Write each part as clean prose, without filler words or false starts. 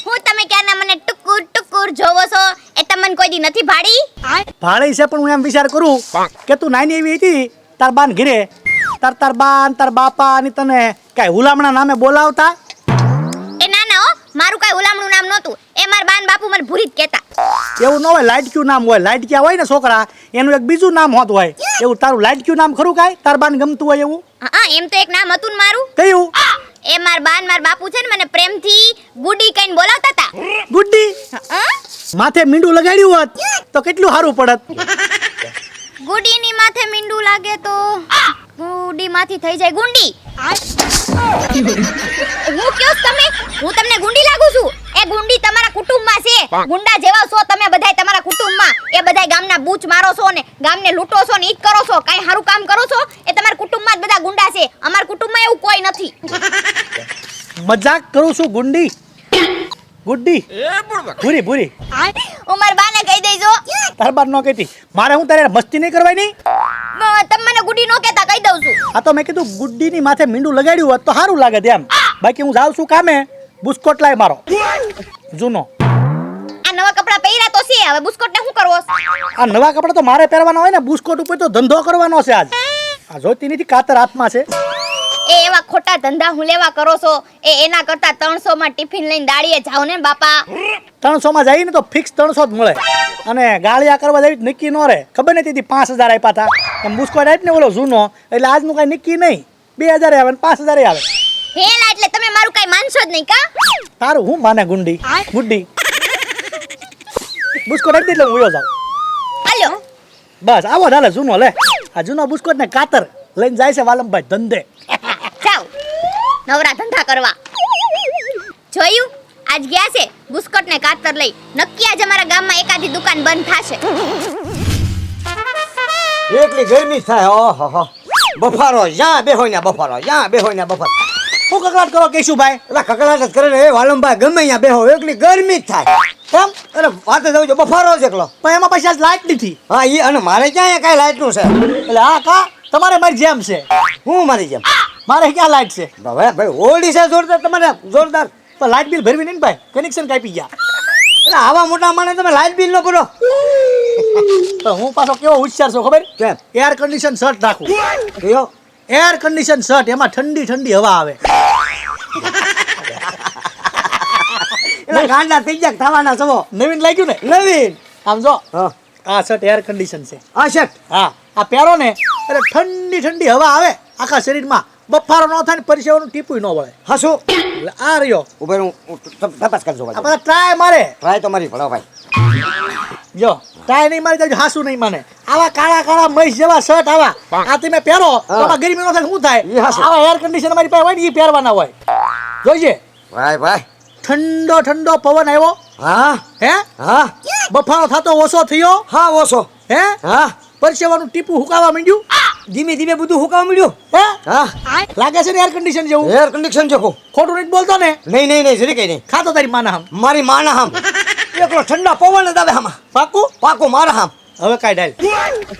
હું તમે ક્યારના મને ટુકુર ટુકુર જોવો છો એ તમને કોઈ દી નથી ભાડી? ભાળી છે પણ હું એમ વિચાર કરું કે તું નાની એવી હતી તાર બાન ઘરે તાર બાન તાર બાપા અને તને કાંઈ હુલામણા નામે બોલાવતા? એ ના ના હો, મારું કાંઈ હુલામણું નામ નહોતું. એ માર બાન બાપુ મને ભૂરી જ કહેતા. એવું ન હોય, લાડક્યું નામ હોય. લાડક્યા હોય ને છોકરા એનું એક બીજું નામ હોતું હોય. એવું તારું લાડક્યું નામ ખરું કાંઈ તાર બાન ગમતું હોય એવું? હા એમ તો એક નામ હતું ને મારું. કયું? એ માર બાન માર બાપુ છે ને મને પ્રેમથી ગુડી કહીને બોલાવતા હતા. ગુડ્ડી? માથે મીંડું લગાડ્યું હોત તો કેટલું સારું પડત. ગુડીની માથે મીંડું લાગે તો ગુડી માંથી થઈ જાય ગુંડી. હું કયો તમે? હું તમને ગુંડી લાગુ છું? એ ગુંડી તમારા કુટુંબમાં છે. ગુંડા જેવા છો તમે બધાય તમારા કુટુંબમાં. એ બધાય ગામના બૂચ મારો છો ને ગામને લૂંટો છો ને ઈ જ કરો છો. કાઈ સારું કામ કરો છો એ તમારા કુટુંબમાં જ બધા ગુંડા છે. અમારા કુટુંબમાં એવું કોઈ નથી. મજાક કરું છું ગુંડી. ગુડ્ડી ભૂરી ભૂરી ઉમર બાને કહી દેજો. તાર બાર નો કહેતી. મારે હું તારે મસ્તી નહીં કરવાની. તમે મને ગુડી નો કહેતા કહી દઉં છું. આ તો મેં કીધું ગુડ્ડીની માથે મીંડું લગાડ્યું હોત તો સારું લાગે એમ. બાકી હું જાઉં છું કામે. બુસ્કોટ લાય મારો જૂનો. આ નવા કપડા પહેર્યા તો છે, હવે બુસ્કોટ ને શું કરવો? આ નવા કપડા તો મારે પહેરવાના હોય ને. બુસ્કોટ ઉપર તો ધંધો કરવાનો છે આજ. આ જોતી નથી કાતર હાથમાં છે. એ એવા ખોટા ધંધા હું લેવા કરો છો? એ એના કરતા 300 માં ટિફિન લઈને દાડીએ જાવ ને બાપા. 300 માં જઈએ ને તો ફિક્સ 300 જ મળે. અને ગાળિયા કરવા જઈ નક્કી ન રહે. ખબર નથી હતી 5000 આપ્યા હતા એમ. બુસ્કોટ આપ ને ઓલો જૂનો એટલે આજનું કઈ નક્કી નહીં. 2000 આવે ને 5000 આવે. હેલા એટલે તમે મારું કઈ માનશો જ નહીં કા? તારું હું માને ગુંડી ગુડ્ડી. બુસ્કોટ આપી દે એટલે હું જાઉં. હાલો બસ આવો ચાલે જૂનો લે. આ જૂનો બુસ્કોટ ને કાતર લઈને જાય છે વાલમભાઈ ધંધે. જાવ નવરા ધંધા કરવા. જોયું આજ ગયા છે બુસ્કોટ ને કાતર લઈ. નક્કી આજ અમારા ગામમાં એકાદી દુકાન બંધ થશે. એટલી ગરમી થાય. ઓહો બફારો જ્યાં બેહો ને બફારો, જ્યાં બેહો ને બફારો. હું કકડાટ કરો કેશુભાઈ? એટલે કકડાટ જ કરે ને એ વાલમભાઈ. ગમે ત્યાં બેહો એટલી ગરમી જ થાય. કેમ? અરે વાત જ આવજો બફારો જ એકલો. પણ એમાં પછી આજ લાઈટ નથી. હા ઈ અને મારે ક્યાં કાંઈ લાઈટનું છે? એટલે હા કા તમારે મારી જેમ છે. હું મારી જેમ મારે ક્યાં લાઈટ છે? હવે ભાઈ ઓરડી છે જોરદાર તમારે જોરદાર. તો લાઈટ બિલ ભરવી નહીં ભાઈ. કનેક્શન કાપી ગયા. એટલે આવા મોટા માણે તમે લાઈટ બિલ ન ભરો. તો હું પાછો કેવો હોશિયાર છું ખબર? કેમ? એર કન્ડિશન શર્ટ રાખું. કયો? એર કન્ડિશન શર્ટ, એમાં ઠંડી ઠંડી હવા આવે. એટલે ગાંડા થઈ ગયા થવાના છો. નવીન લાગ્યું ને? નવીન. આમ જો હા આ શર્ટ એર કન્ડિશન છે. આ શર્ટ. હા આ પહેરો ને એટલે ઠંડી ઠંડી હવા આવે આખા શરીરમાં. બફારો ન થાય ને પરસેવાનું ટીપુય ન વળે. હા શું? એટલે આ રહ્યો. ઉપર હું તપાસ કરજો આ ભાઈ. બધા ટ્રાય મારે. ટ્રાય તો મારી ભણો ભાઈ. જો ટ્રાય નહીં મારી તો હાસુ નહીં માને. આવા કાળા કાળા મહીસ જેવા શર્ટ આવા આ તમે પહેરો તો આમાં ગરમી ન થાય શું થાય? આવા એર કન્ડિશન મારી પાસે હોય ને એ પહેરવાના હોય. જોઈજે ભાઈ ભાઈ ઠંડો ઠંડો પવન આવ્યો. હા હે હા બફારો થતો ઓછો થયો. હા ઓછો. હે હા પરસેવાનું ટીપું હુકાવા માંડ્યું. ધીમે ધીમે બધું હુકાવા મળ્યું. હે હા લાગે છે ને એર કન્ડિશન જેવું. એર કન્ડિશન જોખો. ખોટું નહીં બોલતો ને? નહીં નહીં નહીં જરી કઈ નહીં. ખાતો તારી માના હમ. મારી માના હામ એકલો ઠંડા પવન જ આવે આમાં. પાકું પાકો મારા હામ. હવે કાઈ ડાલ.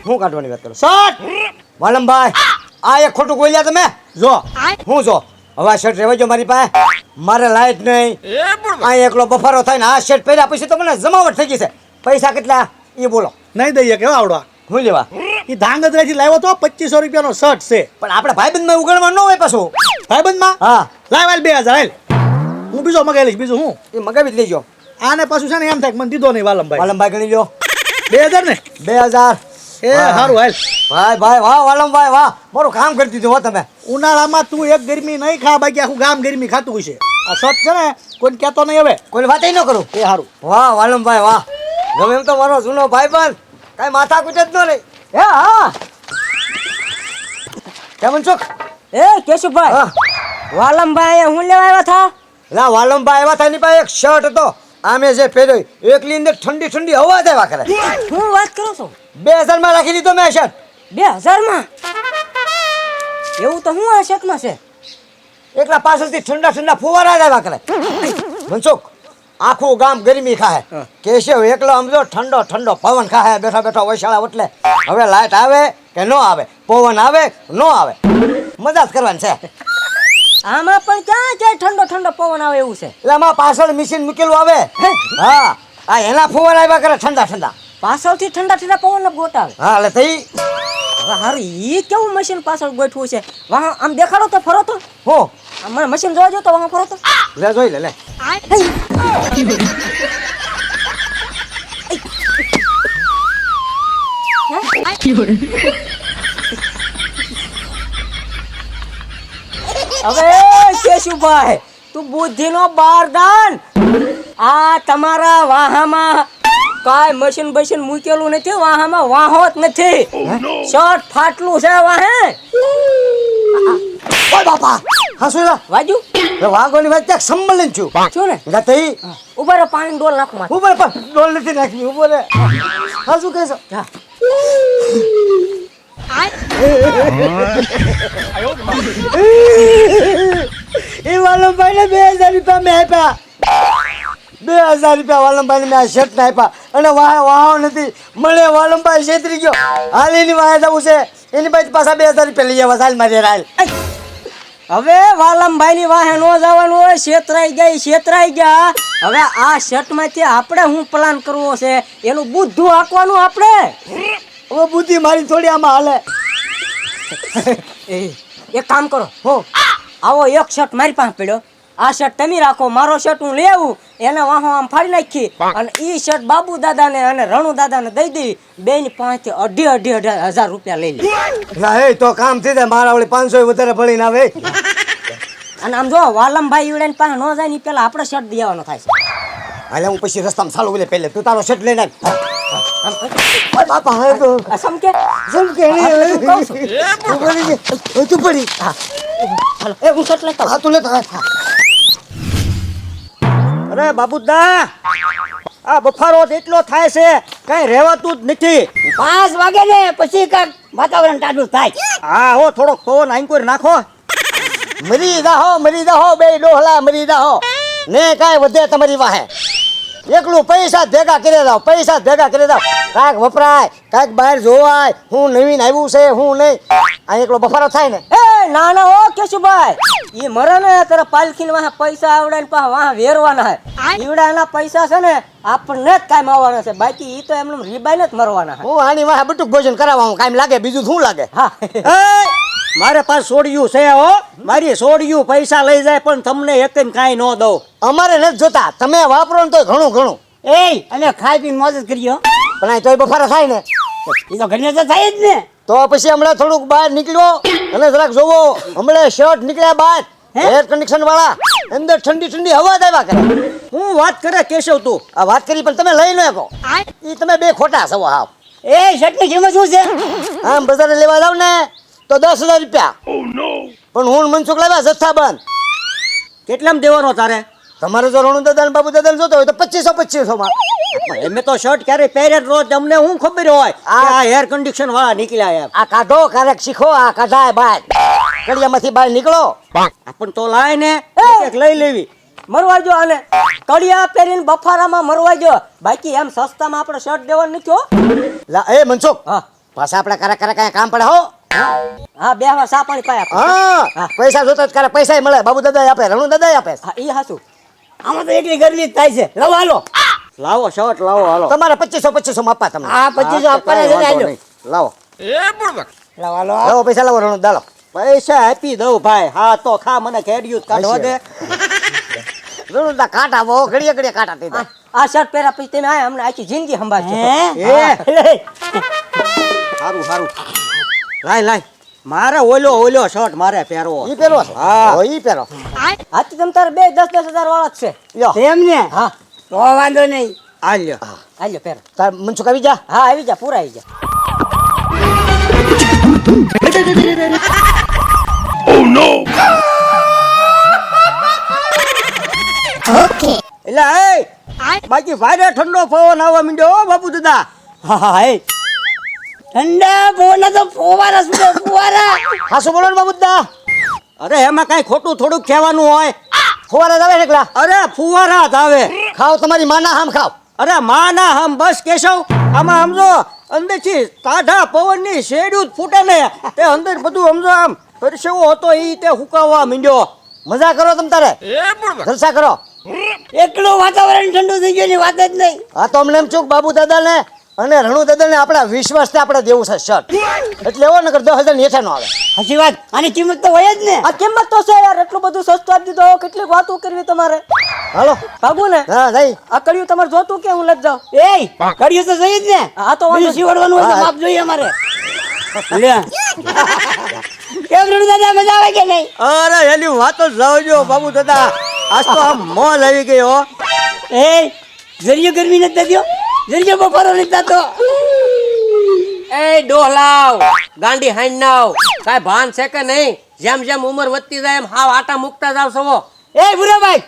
હું કાઢવાની વાત કરું? શર્ટ વાલમભાઈ આ એક ખોટું બોલ્યા તમે. જો હું જો હવે આ શર્ટ રહેવાજો મારી પાસે. મારે લાઈટ નહીં. આ એકલો બફારો થાય ને આ શર્ટ પહેર્યા પછી તો મને જમાવટ થઈ ગઈ છે. પૈસા કેટલા એ બોલો. નહીં દઈએ કેવા આવડવા. હું લેવા? એ ધાંગધ્રાથી લાવ્યો તો 2500 રૂપિયાનો શર્ટ છે. પણ આપણે ભાઈબંધમાં ઉગણવા ન હોય પાછું. ભાઈબંધમાં હા લાવ હાલ 2000 હાલ. હું બીજો મગાવી લઈશ. બીજું હું એ મગાવી જ લેજો. આને પાછું છે ને એમ થાય કે મને દીધો નહીં વાલમભાઈ. વાલમભાઈ ગણી લ્યો. 2000 ને 2000. એ સારું હાલ. ભાઈ ભાઈ વાહ વાલમભાઈ વાહ મારું કામ કરી દીધું હો તમે. ઉનાળામાં તું એક ગરમી નહીં ખા બાકી આખું ગામ ગરમી ખાતું હશે. આ શર્ટ છે ને કોઈને કહેતો નહીં હવે. કોઈ વાત ન કરું. એ સારું. વાહ વાલમભાઈ વાહ. ગમે એમ તો મારો જૂનો ભાઈબંધ કાંઈ માથા કૂટ જ ન રહી. એ હા કેમન ચોક? એ કેશુભાઈ હા વાલમભાઈ હું લેવા આવ્યા થા? ના વાલમભાઈ આવ્યા હતા એની પાસે એક શર્ટ હતો. આમે જે પહેર્યો એકલી અંદર ઠંડી ઠંડી હવા જ આવ્યા કરે. હું વાત કરું છું? 2000 માં રાખી દીધો મેં શર્ટ. 2000 માં? એવું તો હું આ શર્ટમાં છે. એકલા પાછળથી ઠંડા ઠંડા ફુવારા જ આવ્યા કરે. મનસુખ આખું ગામ ગરમી ખાહે. કેશવ એકલો સમજો ઠંડો ઠંડો પવન ખાહે બેઠા બેઠા વૈશાળા. એટલે હવે લાઈટ આવે કે ન આવે, પવન આવે ન આવે, મજા જ કરવાની છે. આમાં પણ ક્યાં ક્યાંય ઠંડો ઠંડો પવન આવે એવું છે. એટલે આમાં પાછળ મશીન મૂકેલું આવે. હા આ એના ફુવારા આવ્યા કરે ઠંડા ઠંડા. પાછળથી ઠંડા ઠંડા પવન ગોતા આવે. હા એટલે થઈ હવે હારું ઈ કેવું મશીન પાછળ ગોઠવું છે? વાહ આમ દેખાડો તો ફરો તો. હું મને મશીન જોવા જો તો વાહ ફરો તો. લે જોઈ લે લે. હવે કેશુભાઈ તું બુદ્ધિનો બારદાન. આ તમારા વાહામાં કાંઈ મશીન બશીન મૂકેલું નથી. વાહામાં વાહો જ નથી. શર્ટ ફાટલું છે વાહે. ઓય બાપા હા શું વાજુ વાઘોની વાત ક્યાંક સંભળીને છું શું ને એટલે થઈ ઉભા રહો, પાણી ડોલ નાખો માથે. ઉપર પણ ડોલ નથી નાખી ઉપર હા શું કહેશો હા. એ વાલમભાઈ ને 2000 રૂપિયા મેં આપ્યા. 2000 રૂપિયા વાલમભાઈ ને મેં આ શર્ટ ને આપ્યા અને વાહ નથી મળે. વાલમભાઈ છેતરી ગયો. હાલ એની વાહ જવું છે એની પાસે પાછા 2000 રૂપિયા લઈ આવ્યા. હાલ મારી હાલ હવે વાલમભાઈ ની વાહે નો જવાનું હોય. છેતરાઈ ગયા. હવે આ શર્ટ માંથી આપણે શું પ્લાન કરવો છે એનું બુદ્ધું આંકવાનું આપણે. હવે બુદ્ધિ મારી થોડી આમાં હાલે. એક કામ કરો હો, આવો એક શર્ટ મારી પાસે પડ્યો. આ શર્ટ તમે રાખો, મારો શર્ટ હું લઈ આવું. એને વાહો આમ ફાડી નાખી અને ઈ શર્ટ બાબુ દાદા ને અને રણુ દાદા ને દઈ દેવી. બેની પાસેથી 2,500 રૂપિયા લઈ લે. ના એ તો કામ થઈ જાય. મારા વળી 500 વધારે ભણીને આવે. અને આમ જો વાલમભાઈ ઈવડાની પાસે ન જાય ની પેલા આપણે શર્ટ દેવાનો થાય છે. હાલે હું પછી રસ્તામાં ચાલુ એટલે પહેલે તું તારો શર્ટ લઈને આવ. આમ પછી ઓય બાપા હવે તો આ સમકે સમકે હા, તો હું કહું છું. તું પડી હા હાલો એ હું શર્ટ લેતો આવું. હા તું લેતો હા. અરે બાબુદા આ બફારો જ એટલો થાય છે કઈ રહેવાતું જ નથી. 5 વાગે ને પછી કાંઈક વાતાવરણ ટાઢું થાય. હા હો થોડોક પવન આંકોર નાખો. મરી જાહો બે ડોહલા મરી જાહો ને કાંઈ વધે તમારી વાહે. એકલું પૈસા જ ભેગા કરી દાવ કાંઈક વપરાય કાંઈક બહાર જોવાય. હું નવીન આવ્યું છે હું નહીં આ એકલો બફારો થાય ને. એ ના ના ઓ કેશુભાઈ ઈ મરે ને તારા પાલખીને વાહ પૈસા આવડાને પાહ વાહ વેરવાના હે. ઈવડાના પૈસા છે ને આપણને જ કામ આવવાના છે. બાકી ઈ તો એમને રીબાઈને જ મરવાના હે. હું આની વાહે બટુક ભોજન કરાવવા કાંઈ લાગે બીજું શું લાગે. હા એ મારે પાસે સોડિયું છે હો. મારી સોડિયું પૈસા લઈ જાય પણ તમને એકને કાંઈ ન દઉં. અમારે નથી જોતા તમે વાપરો ને તોય ઘણું એ અને ખાઈ પીને મોજ જ કરીયો. પણ આ તોય બફારો થાય ને ઈ તો ઘરને તો થાય જ ને. તો પછી હમણાં થોડુંક બહાર નીકળ્યો અને જરાક જોવો હમણાં શર્ટ નીકળ્યા બહાર એર કન્ડિશન વાળા અંદર ઠંડી હવા જ આવ્યા કરે. હું વાત કરે કેશવ તું. આ વાત કરી પણ તમે લઈ ન શકો. ઈ તમે બે ખોટા છો હાવ. એ શર્ટની કિંમત શું છે? આમ બજારે લેવા જાવ ને તો 10,000 રૂપિયા. પણ હું મનસુખ લાવ્યા જથ્થાબંધ. કેટલામાં દેવાનો તારે? તમારે જો રણુ દાદા ને બાબુ દાદા જોતો હોય તો 2500 માં. એમે તો શર્ટ ક્યારે પહેરે જ રોજ. અમને હું ખબર હોય આ એર કન્ડિશન વાળા નીકળ્યા એમ. આ કાઢો ક્યારેક શીખો આ કાઢાય બહાર કડિયામાંથી બહાર નીકળો. પણ તો લાય ને એક લઈ લેવી. મરવા જો આને કડિયા પહેરીને બફારામાં મરવા જો. બાકી એમ સસ્તામાં આપણે શર્ટ દેવાનું નથી હો. એ મનસુખ હા પાછા આપણે કાંઈ કામ પડે હો. હા બેહવા સા પાણી પાય આપણે. હા પૈસા જોતા જ કરે પૈસા મળે. બાબુ દાદા આપે રણુ દાદા આપે. હા ઈ હાસું. આમાં તો એટલી ગરમી જ થાય છે. રવા હાલો. લાવો શર્ટ લાવો હાલો. તમારે 2500 માં આપવા તમને. હા 2500 આપવાના છે ને વાંધો આલો. નહીં. લાવો રવા હાલો. લાવો પૈસા લાવો રણુ દાલો. પૈસા આપી દઉં ભાઈ. હા તો ખા મને કેડિયું કાઢવા દે. રણુ દા કાંટા બહુ ઘડીએ કાંટા થઈ જાય. આ શર્ટ પહેર્યા પછી તમે આ અમને આખી જિંદગી સંભાળશો. સારું લાય મારે ઓલો શર્ટ મારે પહેરવો. ઈ પહેરો છો? હા. હો, ઈ પહેરો. હાથી તમ તારે 10,000 વાળા જ છે. લ્યો. એમ ને? હા તો વાંધો નહીં. આલ્યો હાલ્યો પહેરો. તાર મનસુખ આવી જા. હા આવી જા પૂરા આવી જા. એટલે બાકી ભારે ઠંડો પવન આવવા માંડ્યો હો બાપુ દાદા. હા એ ઠંડા પવન તો ફુવારા સુધે ફુવારા. હા શું બોલો ને બાબુ દાદા. અરે એમાં કઈ ખોટું થોડુંક કહેવાનું હોય. ફુવારા જ આવે ને એકલા. અરે ફુવારા જ આવે. ખાઓ તમારી માના હામ ખાઓ. અરે માના હમ બસ કેશવ આમાં સમજો અંદરથી ટાઢા પવનની શેડ્યું જ ફૂટે ને તે અંદર બધું સમજો આમ પરસેવો હતો ઈ તે હુકાવા માંડ્યો. મજા કરો તમ તારે જલસા કરો. એટલું વાતાવરણ ઠંડુ થઈ ગયું ની વાત જ નહીં. આ તો અમને એમ છું કે બાબુ દાદાને અને રણુ દાદાને આપણા વિશ્વાસથી આપણે દેવું છે શર્ટ. એટલે એવો નકર 10,000 ની હેઠા નો આવે. સાચી વાત, આની કિંમત તો હોય જ ને. આ કિંમત તો છે યાર, એટલું બધું સસ્તું આપી દીધું. કેટલીક વાતો કરવી તમારે. હાલો ભાગુ ને હા જઈ. આ કડિયું તમારે જોતું કે હું લઈ જાઉં? એ કર્યું તો જઈ જ ને. આ તો વાંધો સીવડવાનું હોય તો માપ જોઈએ અમારે. લે કેમ રણુ દાદા મજા આવે કે નહીં? અરે એની વાતો જ લાવજો બાબુ દાદા. આજ તો આમ મોજ આવી ગઈ હો. એ જરીયો ગરમી નથી થતી હો. જરીયો બફારો નથી થતો. એ ડોહલાવ ગાંડી હાઈન નાવ કાઈ ભાન છે કે નહીં? જેમ જેમ ઉંમર વધતી જાય એમ હાવ આટા મુકતા જાવ છો. એ ભૂરાભાઈ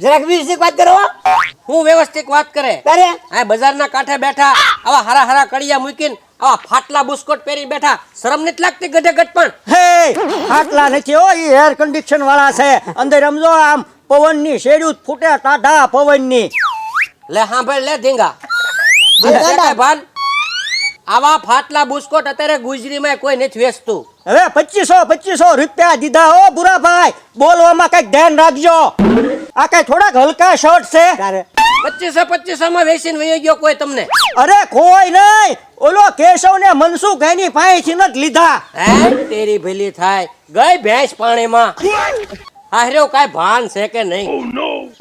જરાક વ્યવસ્થિત વાત કરો હો. હું વ્યવસ્થિત વાત કરે તારે આ બજારના કાંઠે બેઠા આવા હારા હારા કડિયા મૂકીને આવા ફાટલા બુસ્કોટ પહેરી બેઠા શરમ નથી લાગતી ગધે ગટ પણ? હે આટલા નથી હો, ઈ એર કન્ડિશન વાળા છે. અંદર સમજો આમ પવનની શેડ્યું જ ફૂટે ટાઢા પવનની. લે સાંભળ લે ધીંગા છે કાંઈ ભાન? આવા ફાટલા બુસ્કોટ અત્યારે ગુજરીમાં કોઈ નથી વેચતું. હવે 2500 રૂપિયા દીધા હો બુરાભાઈ. બોલવામાં કઈક ધ્યાન રાખજો. આ કઈ થોડાક હલકા શર્ટ છે. તારે 2500 માં વેચીને વહી ગયો કોઈ તમને? અરે કોઈ નહીં, ઓલો કેશવ ને મનસુખ એની પાસેથી નથી લીધા. હે તેરી ભલી થાય ગઈ ભેંસ પાણીમાં. હાર્યો કાંઈ ભાન છે કે નહીં?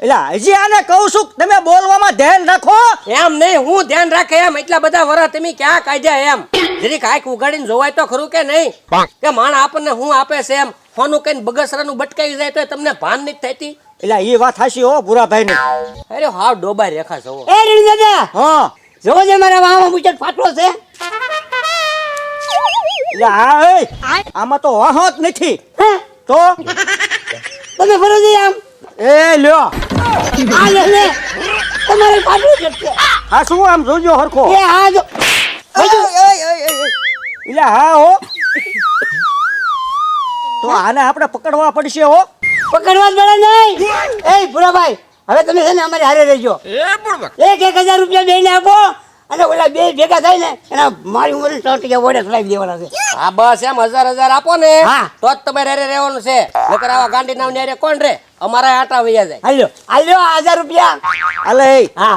એટલે હજી આને કહું છું કે તમે બોલવામાં ધ્યાન રાખો. એમ નહીં, હું ધ્યાન રાખે એમ. એટલા બધા વરસ તમે ક્યાં કાઢ્યા એમ? જરીક આંખ ઉગાડીને જોવાય તો ખરું કે નહીં? કે માણ આપણને હું આપે છે એમ ફોનું કઈ બગસરાનું બટકાઈ જાય તો તમને ભાન નથી થતી. એટલે એ વાત હાચી હો બુરાભાઈ ની. અરે હાવ ડોબાઈ રેખા છો. એ રણુ દાદા હા જોવો જે મારા વાહમાં બુચટ ફાટલો છે. એટલે હા એ આમાં તો વાહો જ નથી. હે તો તમે ફરો છો આમ. એ લ્યો આ લે લે તમારે ફાટલું છે. આ શું આમ જોજો હરખો. એ હા જો એટલે હા હો, તો આને આપણે પકડવા પડશે હો. પકડવા જ પડે નહીં. એ ભૂરાભાઈ હવે તમે છે ને અમારી હારે રહેજો. 1,000 રૂપિયા બેને આપો અને ઓલા બે ભેગા થાય ને એના મારી ઉંમર 100 ટકા વડે ચડાવી દેવાના છે. હા બસ એમ 1000 આપો ને હા. તો જ તમારે હારે રહેવાનું છે. નકર આવા ગાંડી નામ ને હારે કોણ રે? અમારા આટા વૈયા જાય. હાલ્યો હાલ્યો 1000 રૂપિયા. હાલે હા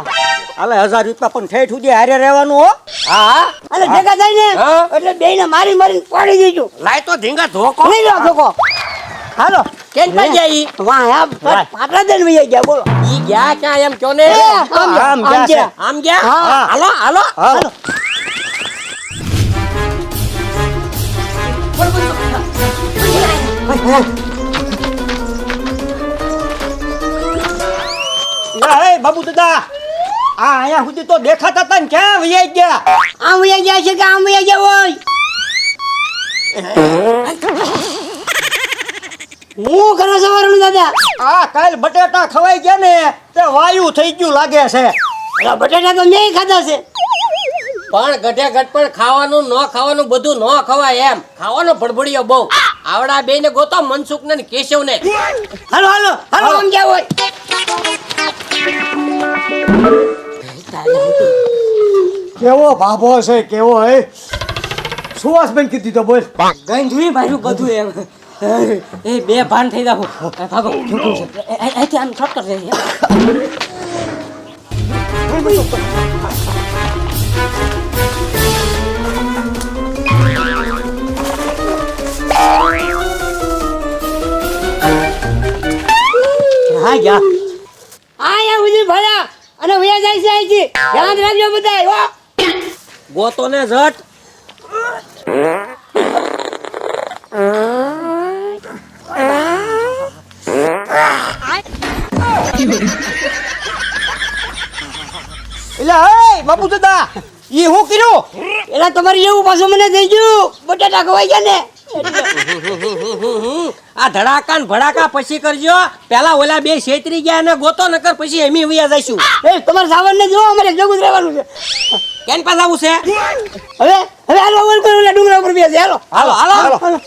હાલે 1000 રૂપિયા પણ ઠેઠ સુધી હારે રહેવાનું હો. હા અને ભેગા થાય ને હા. એટલે બેને મારી મારીને પાડી દેજો. લાય તો ધીંગા ધોકો. નહીં લો ધોકો. હાલો કેમ પાઈ ગયા ઈ? વાહ આમ પાટલા દઈને વહી ગયા બોલો. ઈ ગયા ક્યાં એમ કયો ને? આમ ગયા છે. આમ ગયા? હા. હાલો હાલો હાલો. એ બાબુ દાદા આ અહીંયા સુધી તો દેખાતા હતા ને ક્યાં વૈયા ગયા? આમ વહી ગયા છે કે આમ વહી ગયા હોય. હું કરો છો રણુ દાદા? આ કાલ બટેટા ખવાઈ ગયા ને તે વાયુ થઈ ગયું લાગે છે. ઓલા બટાટા તો મેં ખાધા છે. પણ ગઢે ગઢ પણ ખાવાનું ન ખાવાનું બધું ન ખવાય એમ. ખાવાનો ભડભડિયો બહુ. આવડા બે ને ગોતો મનસુખ ને કેશવ ને. હાલો હાલો હાલો આમ ગયા હોય. કેવો ભાભો છે કેવો હે. સુવાસ બેન કીધી તો બોલ. ગંધુઈ માર્યું બધું એમ. એ બે ભાન થઈ જાવ. ભાગો ઠીક છે. અહીંથી આમ શોર્ટકટ રહી. હા જા. આયા ઉજી ભલા અને વયા જાય છે અહીંથી. ધ્યાન રાખજો બધાય હો. ગોતો ને ઝટ. એટલે એ બાબુ દાદા ઈ હું કર્યું? એલા તમારે એવું પાછું મને થઈ ગયું. બટાટા ખવાઈ ગયા ને. આ ધડાકા ને ભડાકા પછી કરજો. પેલા ઓલા બે છેતરી ગયા ને ગોતો નકર પછી એમી વયા જઈશું. એ તમારે સાવન ને જો અમારે જગું જ રહેવાનું છે. કેન પાસ આવું છે? હવે હવે હાલો ઓલ પર ઓલા ડુંગરા ઉપર બેસી હાલો. હાલો હાલો હાલો.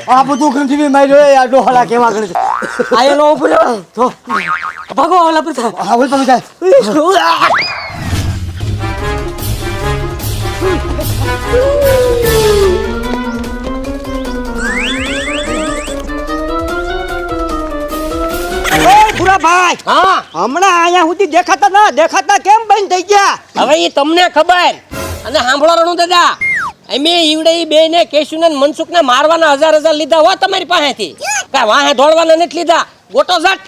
આ બધું ગંઠી માર્યો આ ડોહલા કેવા ગણે છે. આયલો ઉપર તો ભાગો ઓલા પર હા બોલ તમે જાય પૂરા ભાઈ હા હમણાં અહીંયા સુધી દેખાતા કેમ બંધ થઈ ગયા હવે એ તમને ખબર અને સાંભળો રણુ દાદા અમે ઈવડે ઈ બે ને કેશુને ને મનસુખને મારવાના હજાર લીધા હો તમારી પાસેથી કાંઈ વાહે દોડવાના નથી લીધા ગોટો ઝટ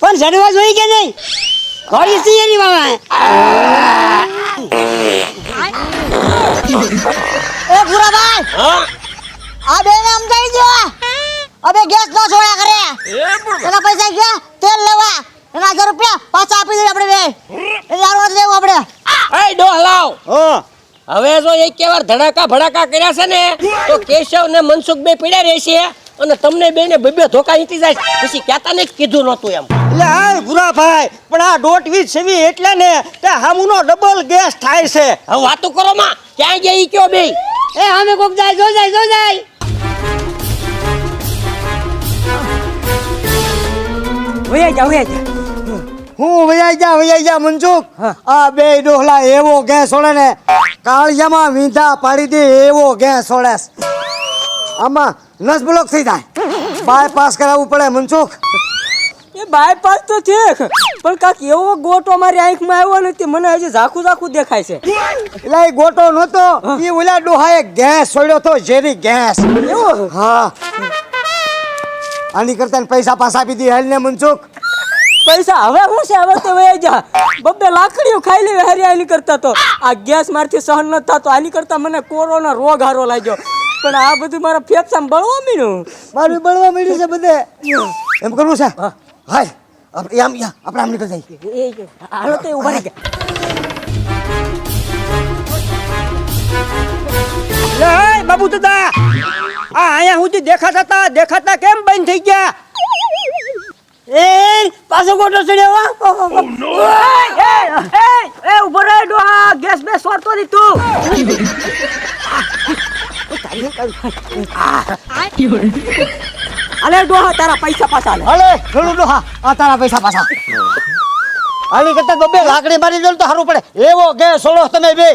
પણ જડવા જોઈ કે નહીં ઘોડી સી એની મામા એ પૂરાભાઈ હા આ બેને સમજાવી દો અબે ગેસ નો છોડ્યા કરે એના પૈસા ગયા તેલ લેવા એના 1000 રૂપિયા પાછા આપી દે આપણે બે એ દારૂ નથી લેવું આપણે એ ડો હલાવ હા હવે જો એક વાર ધડાકા ભડાકા કર્યા છે ને તો કેશવ ને મનસુખ બે પીડ્યા રહેશે અને તમને બે ને બે ધોકા ઈટી જાય પછી કહેતા ને કીધું નહોતું એમ એટલે હા પૂરા ભાઈ પણ આ દોટવી સેવી એટલે ને તે હામુનો ડબલ ગેસ થાય છે હવે વાતો કરો માં ક્યાં ગયા ઈ કયો બે એ અમે કોક જાય જો જાય વયા જા હું વૈયા જા મનસુખ આ બે ડોહલા એવો ગેસ છોડે ને કાળિયામાં વીંધા પાડી દે એવો ગેસ છોડે આમાં નસ બ્લોક થઈ જાય બાયપાસ કરાવવું પડે મનસુખ એ બાયપાસ તો છે પણ કાક એવો ગોટો મારી આંખમાં આવ્યો નથી મને હજી ઝાખું દેખાય છે એટલે એ ગોટો નહોતો એ ઓલા ડોહાએ ગેસ છોડ્યો તો ઝેરી ગેસ હા આની કરતા ને પૈસા પાછા આપી દી હેલ ને મનસુખ પૈસા હવે હું છે હવે તો વયા જા બબ્બે લાકડીઓ ખાઈ લેવે હરિયાળી કરતા તો આ ગેસ મારથી સહન ન થતો આની કરતા મને કોરોના રોગ હારો લાગ્યો પણ આ બધું મારા ફેફસામાં બળવા મીનું મારું બળવા મળ્યું છે બધે એમ કરવું છે હાય આપણે આમ નીકળ જાય હાલો તો ઉભા રહી ગયા લે બાબુ દાદા આ અહીંયા સુધી દેખાતા કેમ બંધ થઈ ગયા એ પાછો ગોટો ચડ્યો એ ઉભો રહે ડોહા ગેસ બે સોરતો દી તું અલે ડોહા તારા પૈસા પાછા લે હલે થોડું ડોહા આ તારા પૈસા પાછા આની કરતા બબે લાકડી મારી દો તો સારું પડે એવો ગેસ છોડો તમે બે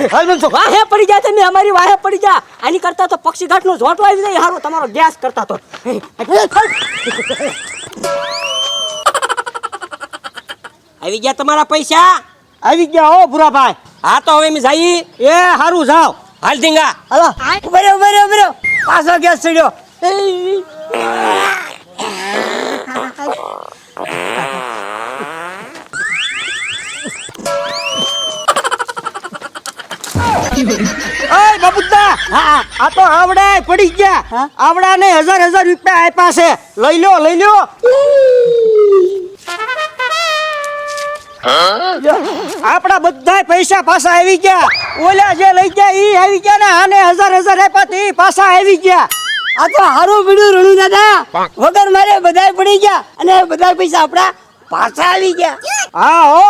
હાલ મનસુખ વાહે પડી જાય તમે અમારી વાહે પડી જા આની કરતા તો પક્ષી ઘાટ નો ઝોટો આવી જાય હારો તમારો ગેસ કરતા તો આવી ગયા તમારા પૈસા આવી ગયા હો પૂરા ભાઈ હા તો હવે અમે જઈએ એ હારું જાવ હાલ ધીંગા હાલો ઉભો રહ્યો પાછો ગેસ ચડ્યો ઓય બાબુદા આ તો આવડા પડી ગયા આવડા ને 1000 રૂપિયા આપ્યા છે લઈ લ્યો આપડા બધા પૈસા પાછા આવી ગયા ઓલા જે લઈ ગયા ઈ આવી ગયા ને આને 1000 આપ્યા તે પાછા આવી ગયા આ તો હારું પડ્યું રણુ દાદા વગર મારે બધાય પડી ગયા અને બધા પૈસા આપડા પાછા આવી ગયા હા હો